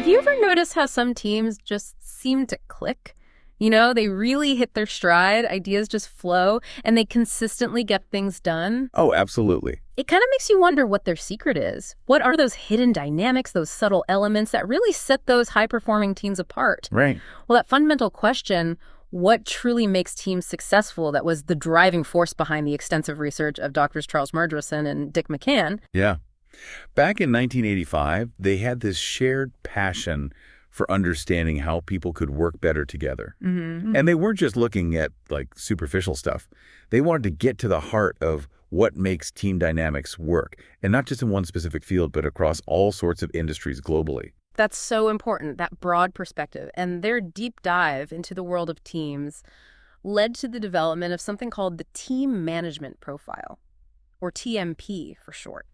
Have you ever noticed how some teams just seem to click? They really hit their stride, ideas just flow, and they consistently get things done. Oh, absolutely. It kind of makes you wonder what their secret is. What are those hidden dynamics, those subtle elements that really set those high-performing teams apart? Right. Well, that fundamental question, what truly makes teams successful, that was the driving force behind the extensive research of Drs. Charles Murdrison and Dick McCann. Yeah. Back in 1985, they had this shared passion for understanding how people could work better together. Mm-hmm. And they weren't just looking at, superficial stuff. They wanted to get to the heart of what makes team dynamics work, and not just in one specific field, but across all sorts of industries globally. That's so important, that broad perspective. And their deep dive into the world of teams led to the development of something called the Team Management Profile, or TMP for short.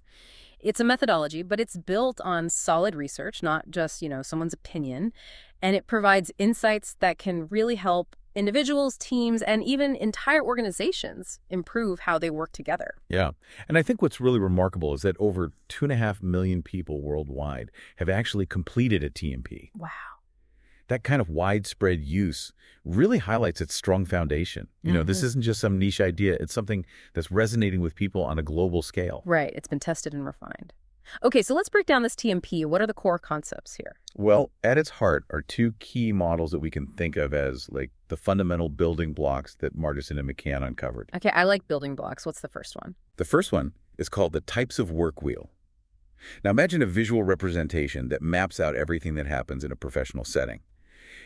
It's a methodology, but it's built on solid research, not just, someone's opinion. And it provides insights that can really help individuals, teams, and even entire organizations improve how they work together. Yeah. And I think what's really remarkable is that over 2.5 million people worldwide have actually completed a TMP. Wow. That kind of widespread use really highlights its strong foundation. This isn't just some niche idea. It's something that's resonating with people on a global scale. Right. It's been tested and refined. Okay, so let's break down this TMP. What are the core concepts here? Well, at its heart are two key models that we can think of as the fundamental building blocks that Murdrison and McCann uncovered. Okay, I like building blocks. What's the first one? The first one is called the types of work wheel. Now imagine a visual representation that maps out everything that happens in a professional setting.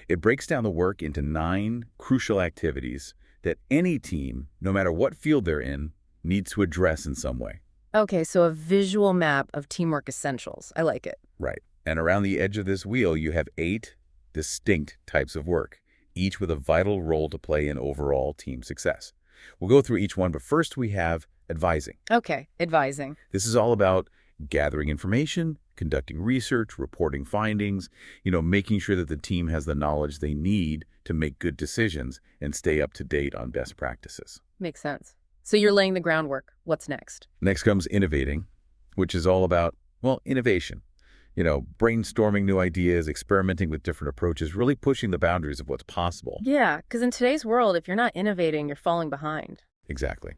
It breaks down the work into 9 crucial activities that any team, no matter what field they're in, needs to address in some way. Okay, so a visual map of teamwork essentials. I like it. Right. And around the edge of this wheel, you have 8 distinct types of work, each with a vital role to play in overall team success. We'll go through each one, but first we have advising. Okay, advising. This is all about gathering information, conducting research, reporting findings, making sure that the team has the knowledge they need to make good decisions and stay up to date on best practices. Makes sense. So you're laying the groundwork. What's next? Next comes innovating, which is all about, innovation. Brainstorming new ideas, experimenting with different approaches, really pushing the boundaries of what's possible. Yeah, because in today's world, if you're not innovating, you're falling behind. Exactly.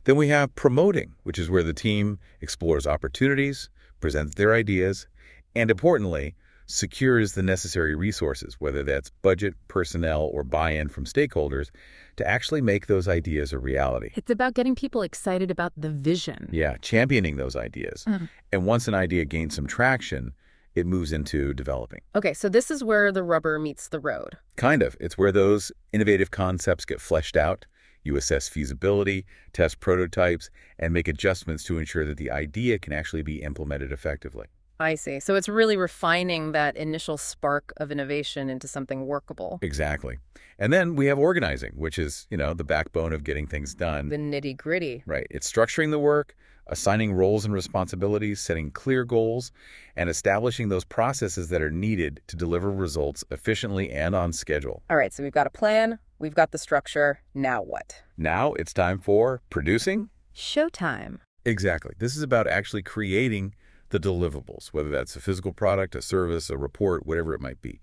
Then we have promoting, which is where the team explores opportunities, presents their ideas, and importantly, secures the necessary resources, whether that's budget, personnel, or buy-in from stakeholders, to actually make those ideas a reality. It's about getting people excited about the vision. Yeah, championing those ideas. And once an idea gains some traction, it moves into developing. Okay, so this is where the rubber meets the road. Kind of. It's where those innovative concepts get fleshed out. You assess feasibility, test prototypes, and make adjustments to ensure that the idea can actually be implemented effectively. I see. So it's really refining that initial spark of innovation into something workable. Exactly. And then we have organizing, which is, the backbone of getting things done. The nitty-gritty. Right. It's structuring the work, assigning roles and responsibilities, setting clear goals, and establishing those processes that are needed to deliver results efficiently and on schedule. All right, so we've got a plan, we've got the structure. Now what? Now it's time for producing. Showtime. Exactly. This is about actually creating the deliverables, whether that's a physical product, a service, a report, whatever it might be.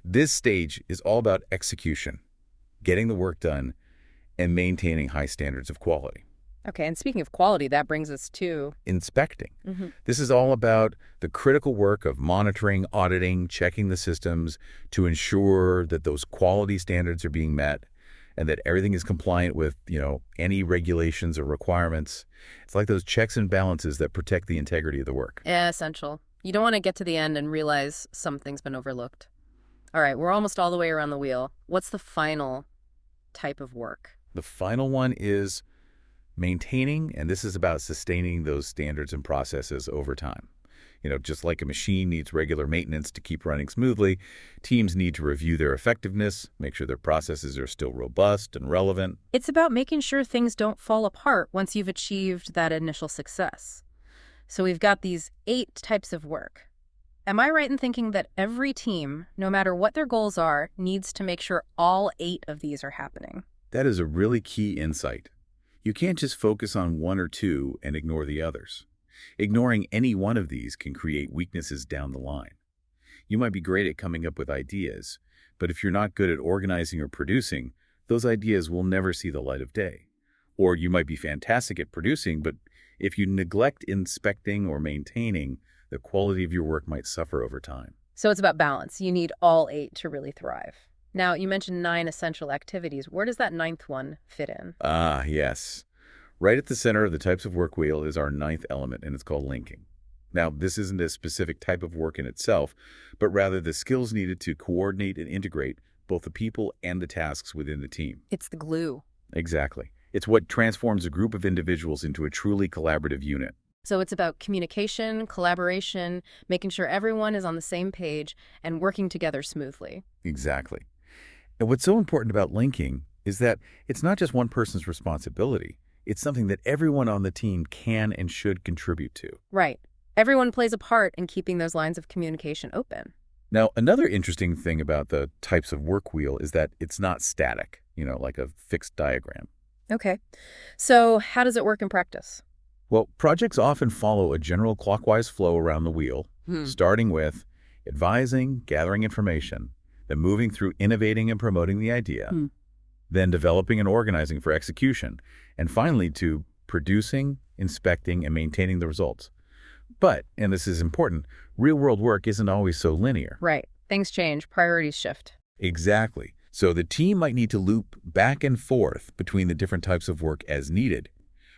This stage is all about execution, getting the work done, and maintaining high standards of quality. Okay, and speaking of quality, that brings us to inspecting. This is all about the critical work of monitoring, auditing, checking the systems to ensure that those quality standards are being met and that everything is compliant with, any regulations or requirements. It's like those checks and balances that protect the integrity of the work. Yeah, essential. You don't want to get to the end and realize something's been overlooked. All right, we're almost all the way around the wheel. What's the final type of work? The final one is maintaining, and this is about sustaining those standards and processes over time. Just like a machine needs regular maintenance to keep running smoothly, teams need to review their effectiveness, make sure their processes are still robust and relevant. It's about making sure things don't fall apart once you've achieved that initial success. So we've got these 8 types of work. Am I right in thinking that every team, no matter what their goals are, needs to make sure all 8 of these are happening? That is a really key insight. You can't just focus on 1 or 2 and ignore the others. Ignoring any one of these can create weaknesses down the line. You might be great at coming up with ideas, but if you're not good at organizing or producing, those ideas will never see the light of day. Or you might be fantastic at producing, but if you neglect inspecting or maintaining, the quality of your work might suffer over time. So it's about balance. You need all 8 to really thrive. Now, you mentioned 9 essential activities. Where does that ninth one fit in? Ah, yes. Right at the center of the types of work wheel is our ninth element, and it's called linking. Now, this isn't a specific type of work in itself, but rather the skills needed to coordinate and integrate both the people and the tasks within the team. It's the glue. Exactly. It's what transforms a group of individuals into a truly collaborative unit. So it's about communication, collaboration, making sure everyone is on the same page and working together smoothly. Exactly. And what's so important about linking is that it's not just one person's responsibility. It's something that everyone on the team can and should contribute to. Right. Everyone plays a part in keeping those lines of communication open. Now, another interesting thing about the types of work wheel is that it's not static, like a fixed diagram. Okay. So how does it work in practice? Well, projects often follow a general clockwise flow around the wheel, starting with advising, gathering information, then moving through innovating and promoting the idea, then developing and organizing for execution, and finally to producing, inspecting, and maintaining the results. But, and this is important, real-world work isn't always so linear. Right. Things change. Priorities shift. Exactly. So the team might need to loop back and forth between the different types of work as needed.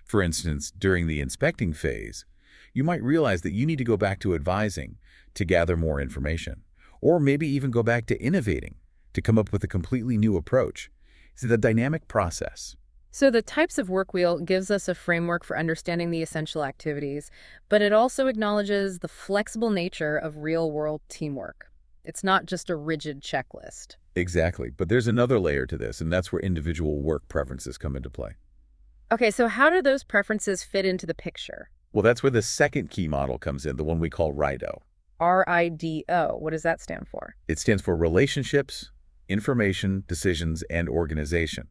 For instance, during the inspecting phase, you might realize that you need to go back to advising to gather more information, or maybe even go back to innovating to come up with a completely new approach. It's a dynamic process. So the types of work wheel gives us a framework for understanding the essential activities, but it also acknowledges the flexible nature of real-world teamwork. It's not just a rigid checklist. Exactly. But there's another layer to this, and that's where individual work preferences come into play. Okay, so how do those preferences fit into the picture? Well, that's where the second key model comes in, the one we call RIDO. RIDO. What does that stand for? It stands for Relationships, Information, Decisions, and Organization.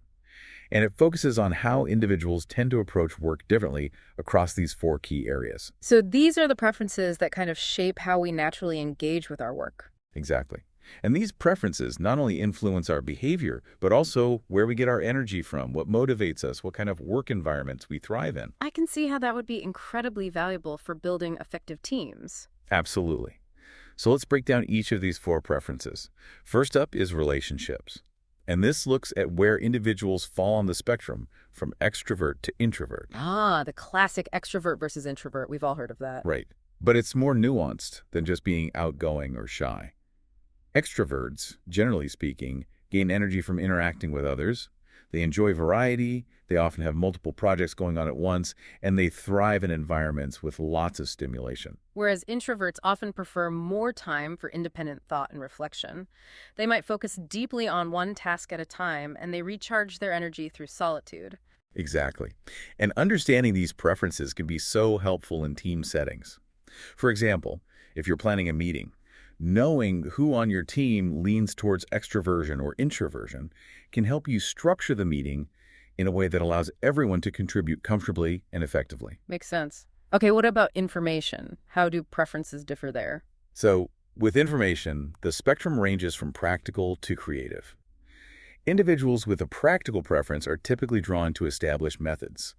And it focuses on how individuals tend to approach work differently across these 4 key areas. So these are the preferences that kind of shape how we naturally engage with our work. Exactly. And these preferences not only influence our behavior, but also where we get our energy from, what motivates us, what kind of work environments we thrive in. I can see how that would be incredibly valuable for building effective teams. Absolutely. So let's break down each of these 4 preferences. First up is relationships. And this looks at where individuals fall on the spectrum from extrovert to introvert. Ah, the classic extrovert versus introvert. We've all heard of that. Right. But it's more nuanced than just being outgoing or shy. Extroverts, generally speaking, gain energy from interacting with others. They enjoy variety, they often have multiple projects going on at once, and they thrive in environments with lots of stimulation. Whereas introverts often prefer more time for independent thought and reflection. They might focus deeply on one task at a time, and they recharge their energy through solitude. Exactly. And understanding these preferences can be so helpful in team settings. For example, if you're planning a meeting, knowing who on your team leans towards extroversion or introversion can help you structure the meeting in a way that allows everyone to contribute comfortably and effectively. Makes sense. Okay, what about information? How do preferences differ there? So, with information, the spectrum ranges from practical to creative. Individuals with a practical preference are typically drawn to established methods.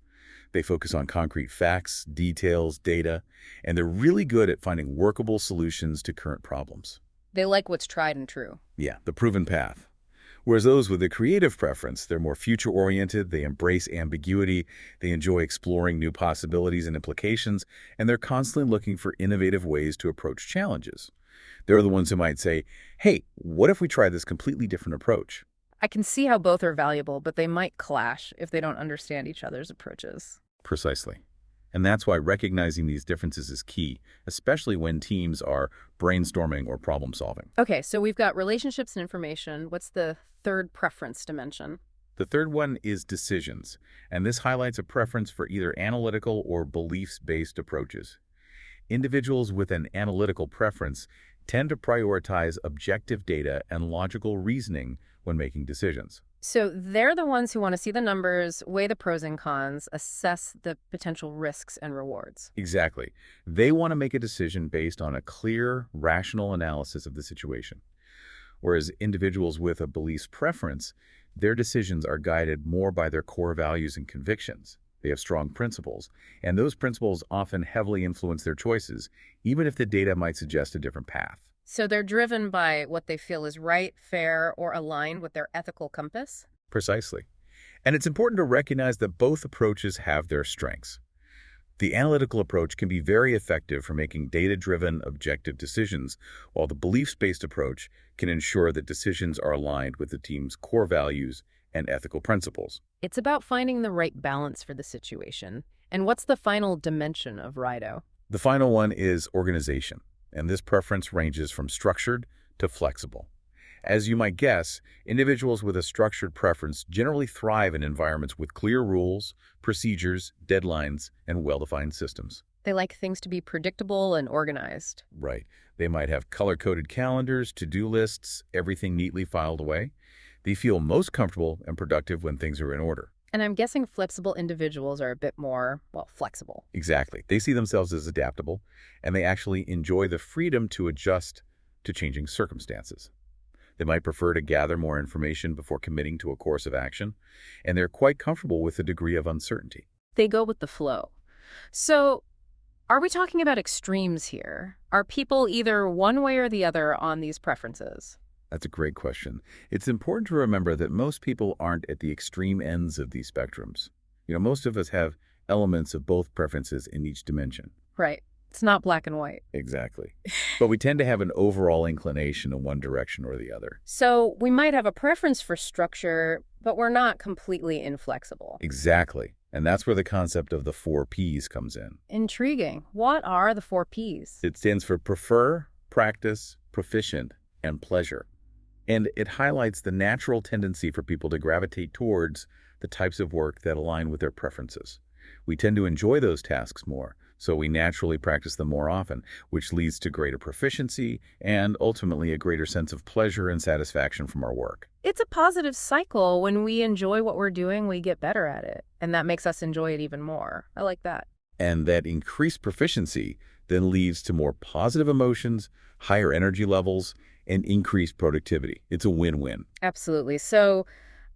They focus on concrete facts, details, data, and they're really good at finding workable solutions to current problems. They like what's tried and true. Yeah, the proven path. Whereas those with a creative preference, they're more future-oriented, they embrace ambiguity, they enjoy exploring new possibilities and implications, and they're constantly looking for innovative ways to approach challenges. They're the ones who might say, hey, what if we try this completely different approach? I can see how both are valuable, but they might clash if they don't understand each other's approaches. Precisely. And that's why recognizing these differences is key, especially when teams are brainstorming or problem solving. Okay, so we've got relationships and information. What's the third preference dimension? The third one is decisions, and this highlights a preference for either analytical or beliefs-based approaches. Individuals with an analytical preference tend to prioritize objective data and logical reasoning when making decisions. So they're the ones who want to see the numbers, weigh the pros and cons, assess the potential risks and rewards. Exactly. They want to make a decision based on a clear, rational analysis of the situation. Whereas individuals with a beliefs preference, their decisions are guided more by their core values and convictions. They have strong principles, and those principles often heavily influence their choices, even if the data might suggest a different path. So they're driven by what they feel is right, fair, or aligned with their ethical compass? Precisely. And it's important to recognize that both approaches have their strengths. The analytical approach can be very effective for making data-driven, objective decisions, while the beliefs-based approach can ensure that decisions are aligned with the team's core values and ethical principles. It's about finding the right balance for the situation. And what's the final dimension of Rido? The final one is organization, and this preference ranges from structured to flexible. As you might guess, individuals with a structured preference generally thrive in environments with clear rules, procedures, deadlines, and well-defined systems. They like things to be predictable and organized. Right. They might have color-coded calendars, to-do lists, everything neatly filed away. They feel most comfortable and productive when things are in order. And I'm guessing flexible individuals are a bit more, well, flexible. Exactly. They see themselves as adaptable, and they actually enjoy the freedom to adjust to changing circumstances. They might prefer to gather more information before committing to a course of action, and they're quite comfortable with a degree of uncertainty. They go with the flow. So, are we talking about extremes here? Are people either one way or the other on these preferences? That's a great question. It's important to remember that most people aren't at the extreme ends of these spectrums. Most of us have elements of both preferences in each dimension. Right. It's not black and white. Exactly. But we tend to have an overall inclination in one direction or the other. So we might have a preference for structure, but we're not completely inflexible. Exactly. And that's where the concept of the 4 Ps comes in. Intriguing. What are the 4 Ps? It stands for prefer, practice, proficient, and pleasure. And it highlights the natural tendency for people to gravitate towards the types of work that align with their preferences. We tend to enjoy those tasks more, so we naturally practice them more often, which leads to greater proficiency and ultimately a greater sense of pleasure and satisfaction from our work. It's a positive cycle. When we enjoy what we're doing, we get better at it, and that makes us enjoy it even more. I like that. And that increased proficiency then leads to more positive emotions, higher energy levels, and increased productivity. It's a win-win. Absolutely. So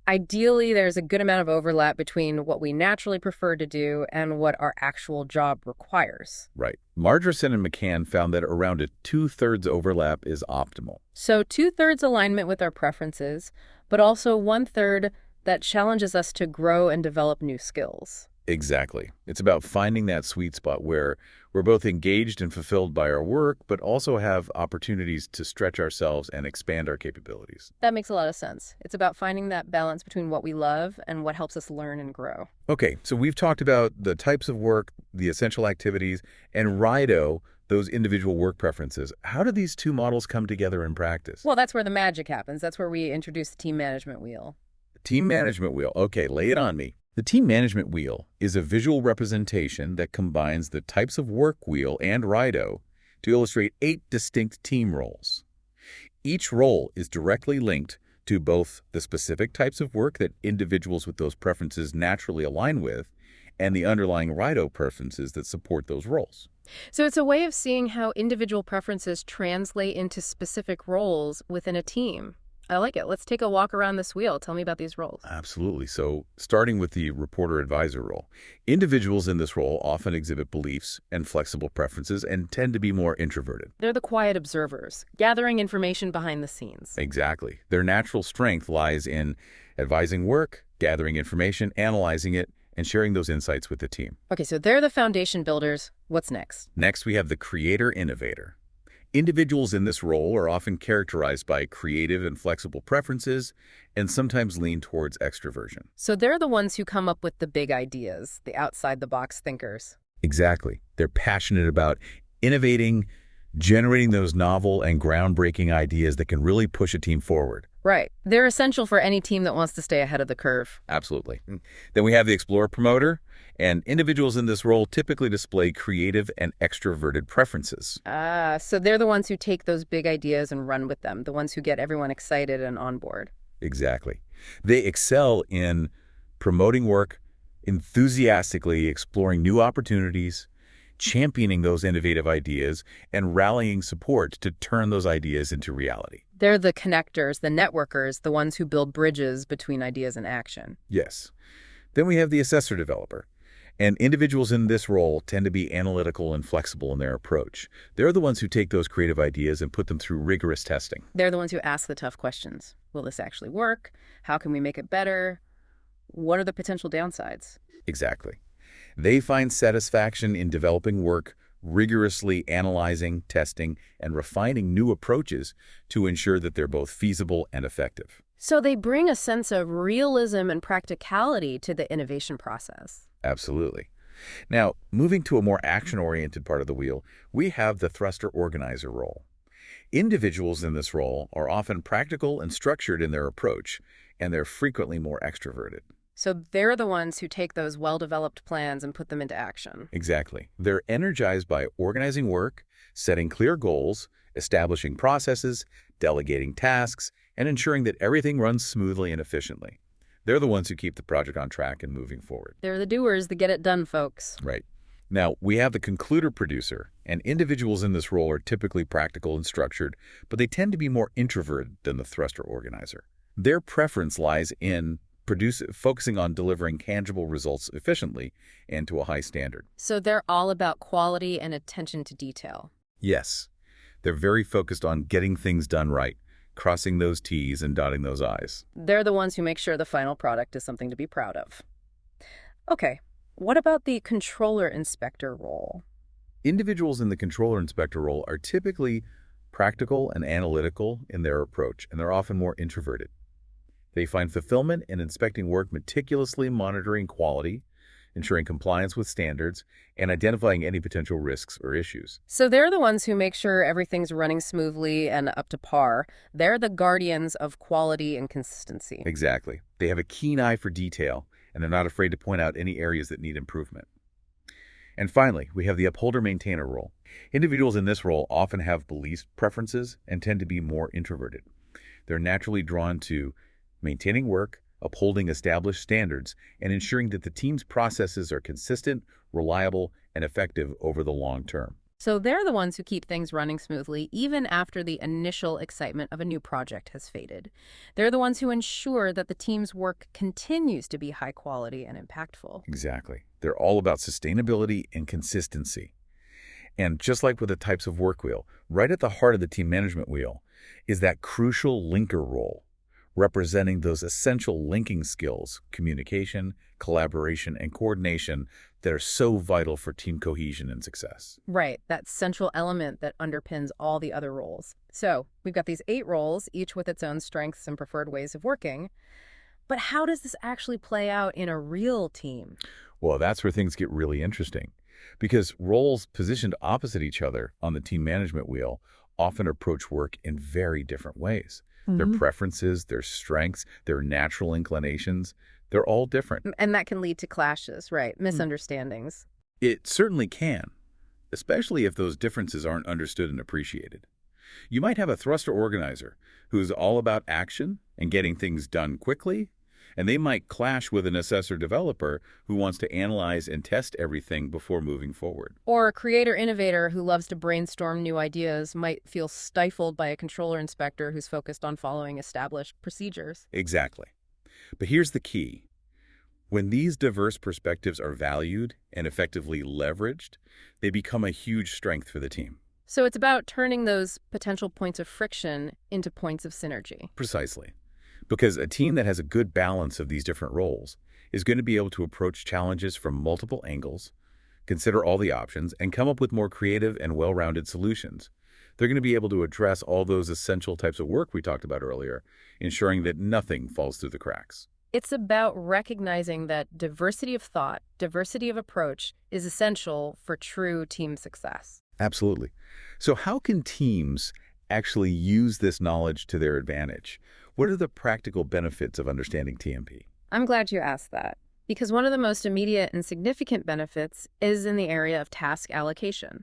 ideally, there's a good amount of overlap between what we naturally prefer to do and what our actual job requires. Right. Margerson and McCann found that around a 2/3 overlap is optimal. So 2/3 alignment with our preferences, but also 1/3 that challenges us to grow and develop new skills. Exactly. It's about finding that sweet spot where we're both engaged and fulfilled by our work, but also have opportunities to stretch ourselves and expand our capabilities. That makes a lot of sense. It's about finding that balance between what we love and what helps us learn and grow. Okay, so we've talked about the types of work, the essential activities, and Rido, those individual work preferences. How do these two models come together in practice? Well, that's where the magic happens. That's where we introduce the team management wheel. Team management wheel. Okay, lay it on me. The team management wheel is a visual representation that combines the types of work wheel and Rido to illustrate 8 distinct team roles. Each role is directly linked to both the specific types of work that individuals with those preferences naturally align with and the underlying Rido preferences that support those roles. So it's a way of seeing how individual preferences translate into specific roles within a team. I like it. Let's take a walk around this wheel. Tell me about these roles. Absolutely. So starting with the reporter-advisor role, individuals in this role often exhibit beliefs and flexible preferences and tend to be more introverted. They're the quiet observers, gathering information behind the scenes. Exactly. Their natural strength lies in advising work, gathering information, analyzing it, and sharing those insights with the team. Okay, so they're the foundation builders. What's next? Next, we have the creator-innovator. Individuals in this role are often characterized by creative and flexible preferences and sometimes lean towards extroversion. So they're the ones who come up with the big ideas, the outside-the-box thinkers. Exactly. They're passionate about innovating, generating those novel and groundbreaking ideas that can really push a team forward. Right. They're essential for any team that wants to stay ahead of the curve. Absolutely. Then we have the explorer promoter, and individuals in this role typically display creative and extroverted preferences. So they're the ones who take those big ideas and run with them, the ones who get everyone excited and on board. Exactly. They excel in promoting work, enthusiastically exploring new opportunities, championing those innovative ideas, and rallying support to turn those ideas into reality. They're the connectors, the networkers, the ones who build bridges between ideas and action. Yes. Then we have the assessor developer. And individuals in this role tend to be analytical and flexible in their approach. They're the ones who take those creative ideas and put them through rigorous testing. They're the ones who ask the tough questions. Will this actually work? How can we make it better? What are the potential downsides? Exactly. They find satisfaction in developing work, rigorously analyzing, testing, and refining new approaches to ensure that they're both feasible and effective. So they bring a sense of realism and practicality to the innovation process. Absolutely. Now, moving to a more action-oriented part of the wheel, we have the thruster organizer role. Individuals in this role are often practical and structured in their approach, and they're frequently more extroverted. So they're the ones who take those well-developed plans and put them into action. Exactly. They're energized by organizing work, setting clear goals, establishing processes, delegating tasks, and ensuring that everything runs smoothly and efficiently. They're the ones who keep the project on track and moving forward. They're the doers, the get-it-done folks. Right. Now, we have the concluder producer, and individuals in this role are typically practical and structured, but they tend to be more introverted than the thruster organizer. Their preference lies in focusing on delivering tangible results efficiently and to a high standard. So they're all about quality and attention to detail. Yes, they're very focused on getting things done right, crossing those T's and dotting those I's. They're the ones who make sure the final product is something to be proud of. Okay, what about the controller-inspector role? Individuals in the controller-inspector role are typically practical and analytical in their approach, and they're often more introverted. They find fulfillment in inspecting work, meticulously monitoring quality, ensuring compliance with standards, and identifying any potential risks or issues. So they're the ones who make sure everything's running smoothly and up to par. They're the guardians of quality and consistency. Exactly. They have a keen eye for detail, and they're not afraid to point out any areas that need improvement. And finally, we have the upholder-maintainer role. Individuals in this role often have belief preferences and tend to be more introverted. They're naturally drawn to maintaining work, upholding established standards, and ensuring that the team's processes are consistent, reliable, and effective over the long term. So they're the ones who keep things running smoothly even after the initial excitement of a new project has faded. They're the ones who ensure that the team's work continues to be high quality and impactful. Exactly. They're all about sustainability and consistency. And just like with the types of work wheel, right at the heart of the team management wheel is that crucial linker role, representing those essential linking skills, communication, collaboration, and coordination that are so vital for team cohesion and success. Right, that central element that underpins all the other roles. So we've got these 8 roles, each with its own strengths and preferred ways of working. But how does this actually play out in a real team? Well, that's where things get really interesting, because roles positioned opposite each other on the team management wheel often approach work in very different ways. Their preferences, their strengths, their natural inclinations, they're all different. And that can lead to clashes, right? Misunderstandings. It certainly can, especially if those differences aren't understood and appreciated. You might have a thruster organizer who's all about action and getting things done quickly, and they might clash with an assessor developer who wants to analyze and test everything before moving forward. Or a creator-innovator who loves to brainstorm new ideas might feel stifled by a controller inspector who's focused on following established procedures. Exactly. But here's the key. When these diverse perspectives are valued and effectively leveraged, they become a huge strength for the team. So it's about turning those potential points of friction into points of synergy. Precisely. Because a team that has a good balance of these different roles is going to be able to approach challenges from multiple angles, consider all the options, and come up with more creative and well-rounded solutions. They're going to be able to address all those essential types of work we talked about earlier, ensuring that nothing falls through the cracks. It's about recognizing that diversity of thought, diversity of approach is essential for true team success. Absolutely. So how can teams actually use this knowledge to their advantage? What are the practical benefits of understanding TMP? I'm glad you asked that. Because one of the most immediate and significant benefits is in the area of task allocation.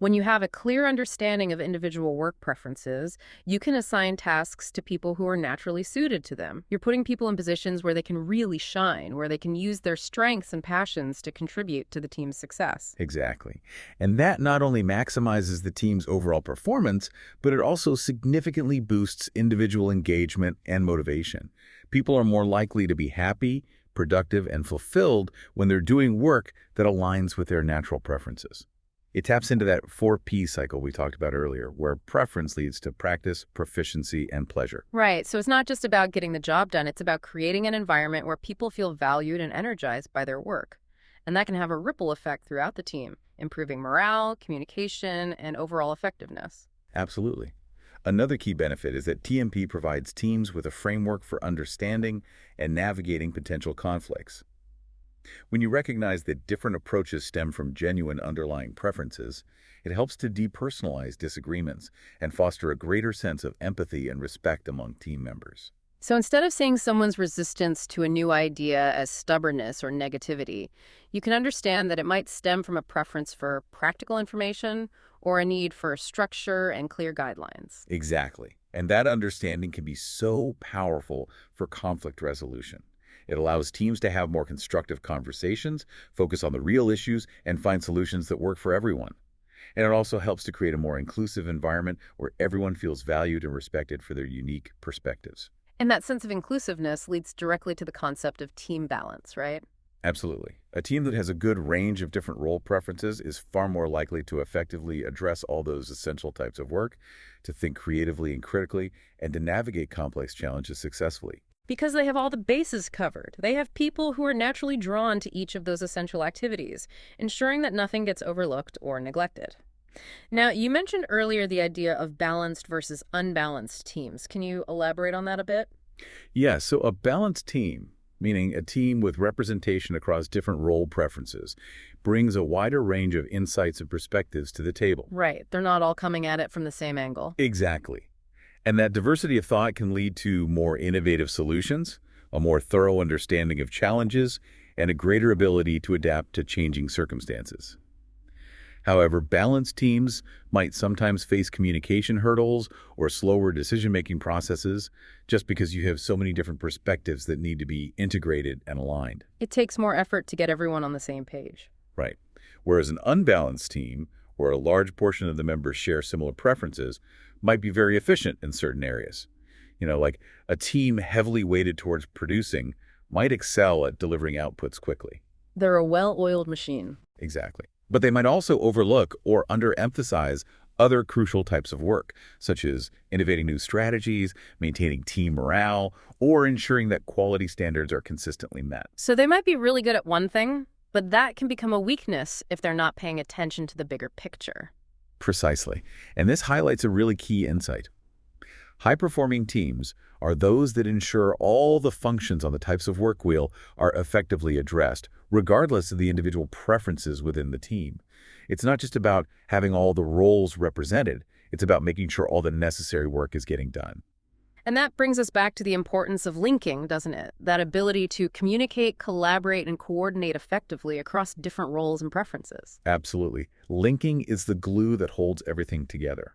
When you have a clear understanding of individual work preferences, you can assign tasks to people who are naturally suited to them. You're putting people in positions where they can really shine, where they can use their strengths and passions to contribute to the team's success. Exactly. And that not only maximizes the team's overall performance, but it also significantly boosts individual engagement and motivation. People are more likely to be happy, productive, and fulfilled when they're doing work that aligns with their natural preferences. It taps into that 4P cycle we talked about earlier, where preference leads to practice, proficiency, and pleasure. Right, so it's not just about getting the job done, it's about creating an environment where people feel valued and energized by their work. And that can have a ripple effect throughout the team, improving morale, communication, and overall effectiveness. Absolutely. Another key benefit is that TMP provides teams with a framework for understanding and navigating potential conflicts. When you recognize that different approaches stem from genuine underlying preferences, it helps to depersonalize disagreements and foster a greater sense of empathy and respect among team members. So instead of seeing someone's resistance to a new idea as stubbornness or negativity, you can understand that it might stem from a preference for practical information or a need for structure and clear guidelines. Exactly. And that understanding can be so powerful for conflict resolution. It allows teams to have more constructive conversations, focus on the real issues, and find solutions that work for everyone. And it also helps to create a more inclusive environment where everyone feels valued and respected for their unique perspectives. And that sense of inclusiveness leads directly to the concept of team balance, right? Absolutely. A team that has a good range of different role preferences is far more likely to effectively address all those essential types of work, to think creatively and critically, and to navigate complex challenges successfully. Because they have all the bases covered. They have people who are naturally drawn to each of those essential activities, ensuring that nothing gets overlooked or neglected. Now, you mentioned earlier the idea of balanced versus unbalanced teams. Can you elaborate on that a bit? Yeah, so a balanced team, meaning a team with representation across different role preferences, brings a wider range of insights and perspectives to the table. Right. They're not all coming at it from the same angle. Exactly. And that diversity of thought can lead to more innovative solutions, a more thorough understanding of challenges, and a greater ability to adapt to changing circumstances. However, balanced teams might sometimes face communication hurdles or slower decision-making processes just because you have so many different perspectives that need to be integrated and aligned. It takes more effort to get everyone on the same page. Right. Whereas an unbalanced team, where a large portion of the members share similar preferences, might be very efficient in certain areas. Like a team heavily weighted towards producing might excel at delivering outputs quickly. They're a well-oiled machine. Exactly. But they might also overlook or underemphasize other crucial types of work, such as innovating new strategies, maintaining team morale, or ensuring that quality standards are consistently met. So they might be really good at one thing, but that can become a weakness if they're not paying attention to the bigger picture. Precisely. And this highlights a really key insight. High-performing teams are those that ensure all the functions on the types of work wheel are effectively addressed, regardless of the individual preferences within the team. It's not just about having all the roles represented. It's about making sure all the necessary work is getting done. And that brings us back to the importance of linking, doesn't it? That ability to communicate, collaborate, and coordinate effectively across different roles and preferences. Absolutely. Linking is the glue that holds everything together.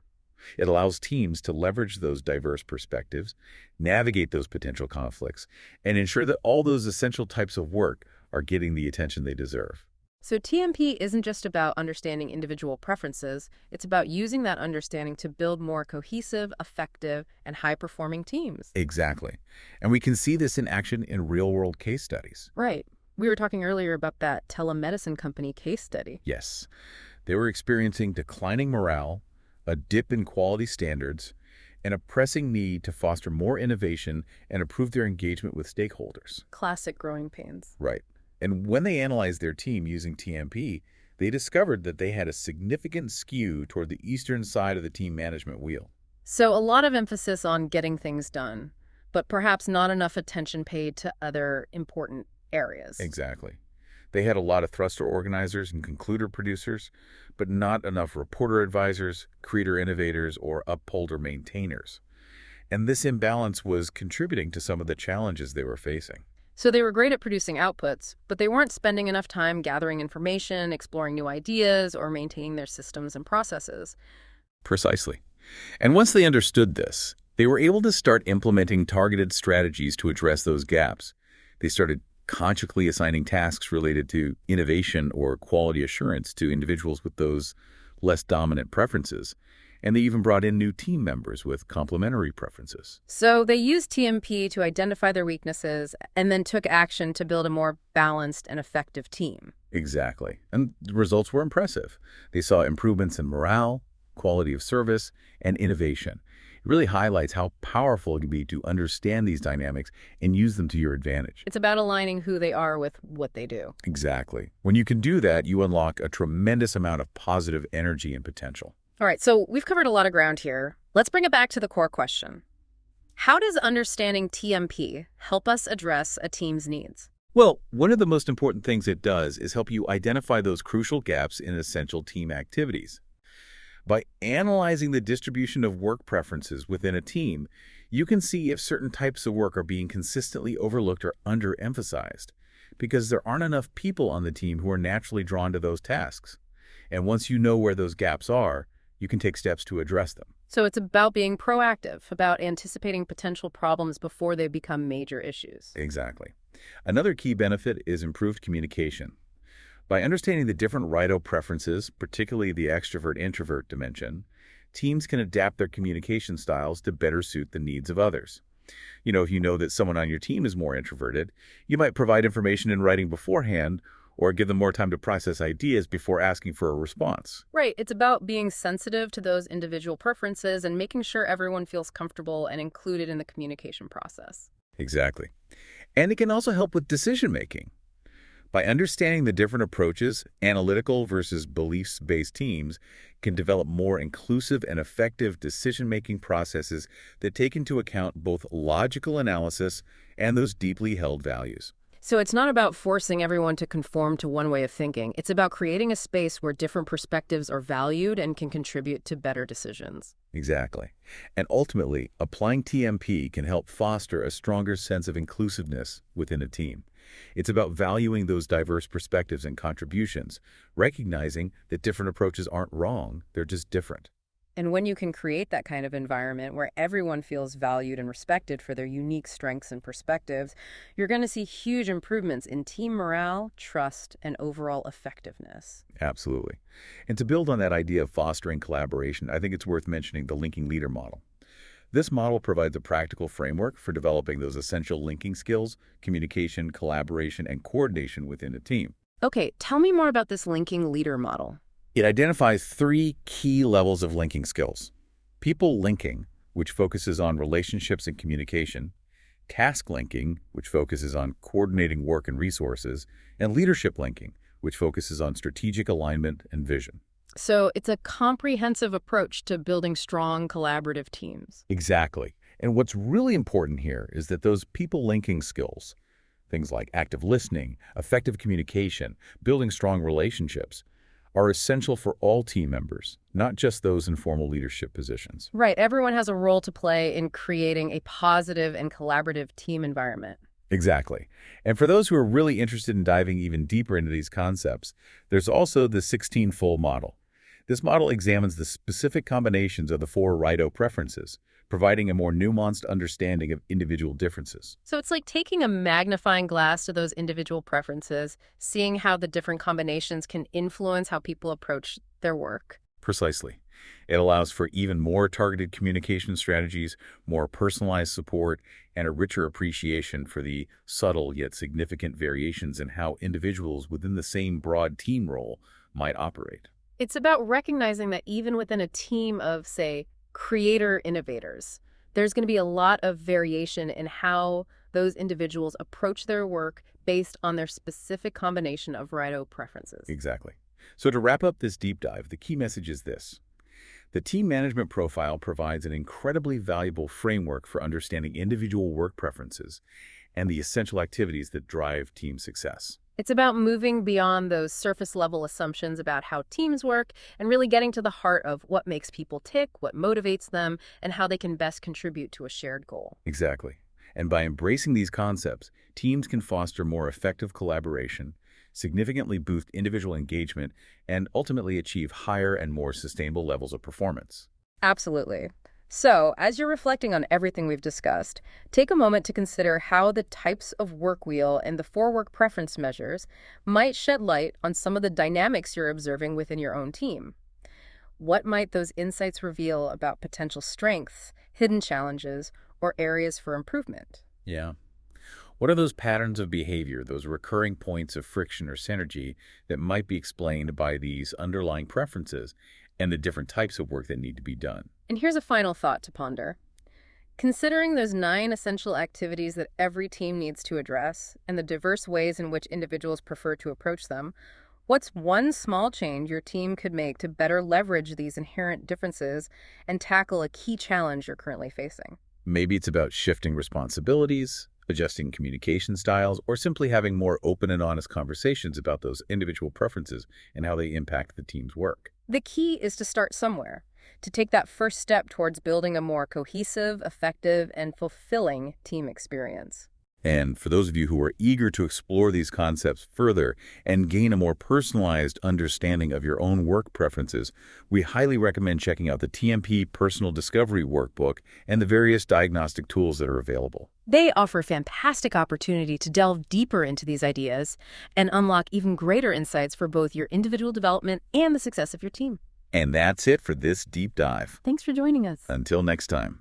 It allows teams to leverage those diverse perspectives, navigate those potential conflicts, and ensure that all those essential types of work are getting the attention they deserve. So TMP isn't just about understanding individual preferences, it's about using that understanding to build more cohesive, effective, and high-performing teams. Exactly. And we can see this in action in real-world case studies. Right. We were talking earlier about that telemedicine company case study. Yes. They were experiencing declining morale, a dip in quality standards, and a pressing need to foster more innovation and improve their engagement with stakeholders. Classic growing pains. Right. And when they analyzed their team using TMP, they discovered that they had a significant skew toward the eastern side of the team management wheel. So a lot of emphasis on getting things done, but perhaps not enough attention paid to other important areas. Exactly. They had a lot of thruster organizers and concluder producers, but not enough reporter advisors, creator innovators, or upholder maintainers. And this imbalance was contributing to some of the challenges they were facing. So they were great at producing outputs, but they weren't spending enough time gathering information, exploring new ideas, or maintaining their systems and processes. Precisely. And once they understood this, they were able to start implementing targeted strategies to address those gaps. They started consciously assigning tasks related to innovation or quality assurance to individuals with those less dominant preferences. And they even brought in new team members with complementary preferences. So they used TMP to identify their weaknesses and then took action to build a more balanced and effective team. Exactly. And the results were impressive. They saw improvements in morale, quality of service, and innovation. It really highlights how powerful it can be to understand these dynamics and use them to your advantage. It's about aligning who they are with what they do. Exactly. When you can do that, you unlock a tremendous amount of positive energy and potential. All right, so we've covered a lot of ground here. Let's bring it back to the core question. How does understanding TMP help us address a team's needs? Well, one of the most important things it does is help you identify those crucial gaps in essential team activities. By analyzing the distribution of work preferences within a team, you can see if certain types of work are being consistently overlooked or underemphasized, because there aren't enough people on the team who are naturally drawn to those tasks. And once you know where those gaps are, you can take steps to address them. So it's about being proactive, about anticipating potential problems before they become major issues. Exactly. Another key benefit is improved communication. By understanding the different Rido preferences, particularly the extrovert-introvert dimension, teams can adapt their communication styles to better suit the needs of others. If you know that someone on your team is more introverted, you might provide information in writing beforehand or give them more time to process ideas before asking for a response. Right. It's about being sensitive to those individual preferences and making sure everyone feels comfortable and included in the communication process. Exactly. And it can also help with decision-making. By understanding the different approaches, analytical versus beliefs-based teams can develop more inclusive and effective decision-making processes that take into account both logical analysis and those deeply held values. So it's not about forcing everyone to conform to one way of thinking. It's about creating a space where different perspectives are valued and can contribute to better decisions. Exactly. And ultimately, applying TMP can help foster a stronger sense of inclusiveness within a team. It's about valuing those diverse perspectives and contributions, recognizing that different approaches aren't wrong, they're just different. And when you can create that kind of environment where everyone feels valued and respected for their unique strengths and perspectives, you're going to see huge improvements in team morale, trust, and overall effectiveness. Absolutely. And to build on that idea of fostering collaboration, I think it's worth mentioning the linking leader model. This model provides a practical framework for developing those essential linking skills, communication, collaboration, and coordination within a team. Okay, tell me more about this linking leader model. It identifies 3 key levels of linking skills: people linking, which focuses on relationships and communication; task linking, which focuses on coordinating work and resources; and leadership linking, which focuses on strategic alignment and vision. So it's a comprehensive approach to building strong collaborative teams. Exactly. And what's really important here is that those people linking skills, things like active listening, effective communication, building strong relationships, are essential for all team members, not just those in formal leadership positions. Right. Everyone has a role to play in creating a positive and collaborative team environment. Exactly. And for those who are really interested in diving even deeper into these concepts, there's also the 16-fold model. This model examines the specific combinations of the 4 Rido preferences, providing a more nuanced understanding of individual differences. So it's like taking a magnifying glass to those individual preferences, seeing how the different combinations can influence how people approach their work. Precisely. It allows for even more targeted communication strategies, more personalized support, and a richer appreciation for the subtle yet significant variations in how individuals within the same broad team role might operate. It's about recognizing that even within a team of, say, creator innovators, there's going to be a lot of variation in how those individuals approach their work based on their specific combination of Rido preferences. Exactly. So to wrap up this deep dive, the key message is this. The team management profile provides an incredibly valuable framework for understanding individual work preferences and the essential activities that drive team success. It's about moving beyond those surface-level assumptions about how teams work and really getting to the heart of what makes people tick, what motivates them, and how they can best contribute to a shared goal. Exactly. And by embracing these concepts, teams can foster more effective collaboration, significantly boost individual engagement, and ultimately achieve higher and more sustainable levels of performance. Absolutely. So, as you're reflecting on everything we've discussed, take a moment to consider how the types of work wheel and the four work preference measures might shed light on some of the dynamics you're observing within your own team. What might those insights reveal about potential strengths, hidden challenges, or areas for improvement? Yeah. What are those patterns of behavior, those recurring points of friction or synergy that might be explained by these underlying preferences and the different types of work that need to be done? And here's a final thought to ponder. Considering those 9 essential activities that every team needs to address and the diverse ways in which individuals prefer to approach them, what's one small change your team could make to better leverage these inherent differences and tackle a key challenge you're currently facing? Maybe it's about shifting responsibilities, adjusting communication styles, or simply having more open and honest conversations about those individual preferences and how they impact the team's work. The key is to start somewhere, to take that first step towards building a more cohesive, effective, and fulfilling team experience. And for those of you who are eager to explore these concepts further and gain a more personalized understanding of your own work preferences, we highly recommend checking out the TMP Personal Discovery Workbook and the various diagnostic tools that are available. They offer fantastic opportunity to delve deeper into these ideas and unlock even greater insights for both your individual development and the success of your team. And that's it for this deep dive. Thanks for joining us. Until next time.